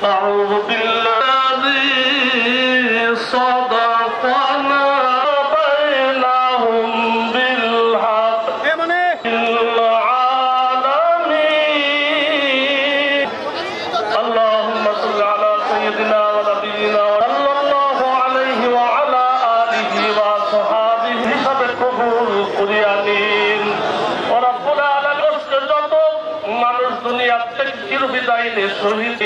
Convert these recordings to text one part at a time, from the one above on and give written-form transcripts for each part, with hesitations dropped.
أعوذ بالله صدقنا بينهم بالحق العالمين اللهم صل على سيدنا ونبينا صلى الله عليه وعلى آله وصحابه قبول قريانين ورب العالمين যত মানুষ দুনিয়া থেকে চিরবিদায় নিয়ে শহীদ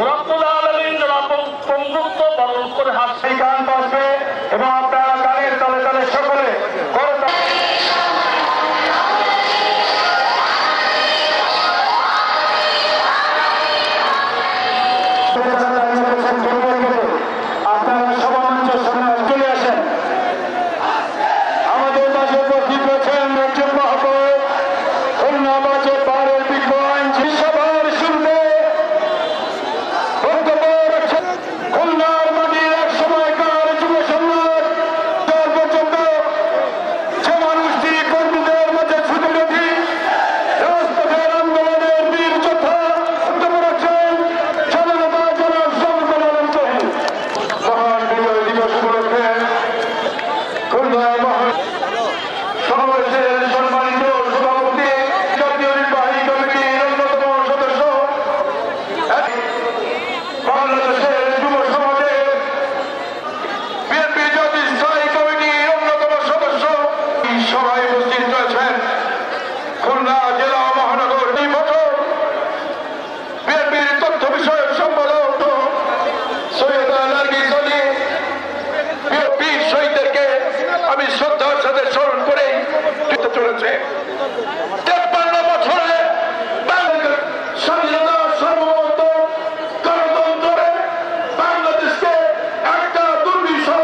রব্বুল আলামিন যারা পঙ্গুত্ব বরণ করে হাসি গান বাজবে এবং আপনারা গানের তালে তালে সকলে আপনারা সবার মঞ্চের সামনে চলে আসেন। আমাদের মাঝে উপস্থিত রয়েছেন একজন মহাপৌর খুলনা বাজে পাড়ের বিজ্ঞ আইনজীবী সভার শুরুতে বক্তব্য রাখছেন খুলনার মাটির এক সময়কার যুব সমাজ পর্যন্ত যে মানুষটি কর্মীদের মাঝে ছুটে গেছি রাজপথের আন্দোলনের বীর যোদ্ধা বক্তব্য রাখছেন স্বাধীনতা জনাব শমসুল আলম তহিদ। মহান বিজয় দিবস উপলক্ষে খুলনা সমাবেশের সম্মানিত সভাপতি জাতীয় নির্বাহী কমিটির অন্যতম সদস্য বাংলাদেশের যুব সমাজের বিএনপি জাতীয় স্থায়ী কমিটির অন্যতম সদস্য সভায় উপস্থিত রয়েছেন খুলনা জেলা মহানগর নির্বাচন বিএনপির তথ্য বিষয়ক সম্পাদক সৈয়দা নার্গিস আলী। বীর শহীদদেরকে আমি শ্রদ্ধার সাথে স্মরণ করে চলেছে 53 বছরে বাংলাদেশের স্বাধীনতা সার্বভৌমত্ব গণতন্ত্রে বাংলাদেশকে একটা দুর্বিষহ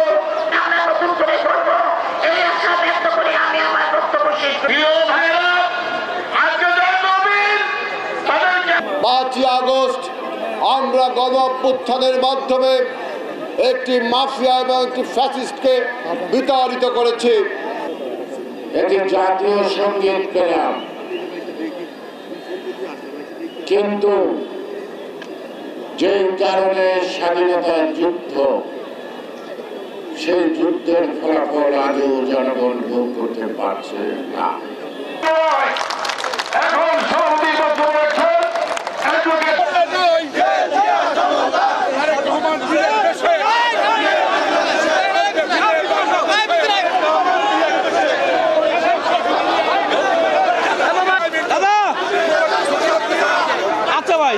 আমরা নতুন করে করবো এই আশা ব্যক্ত করে আমি আমার বক্তব্য শেষ করি। প্রিয় ভাইরা আজকে যারা নবীন তাদেরকে 5ই আগস্ট আমরা গণ অভ্যুত্থানের মাধ্যমে একটি মাফিয়া এবং একটি ফ্যাসিস্টকে বিতাড়িত করেছি। এটি জাতীয় সঙ্গীত পেলাম, কিন্তু যে কারণে স্বাধীনতার যুদ্ধ, সেই যুদ্ধের ফলাফল আজও জনগণ ভোগ করতে পারছে না। এখন সভাপতি বক্তব্য রাখছেন অ্যাডভোকেট আচ্ছা ভাই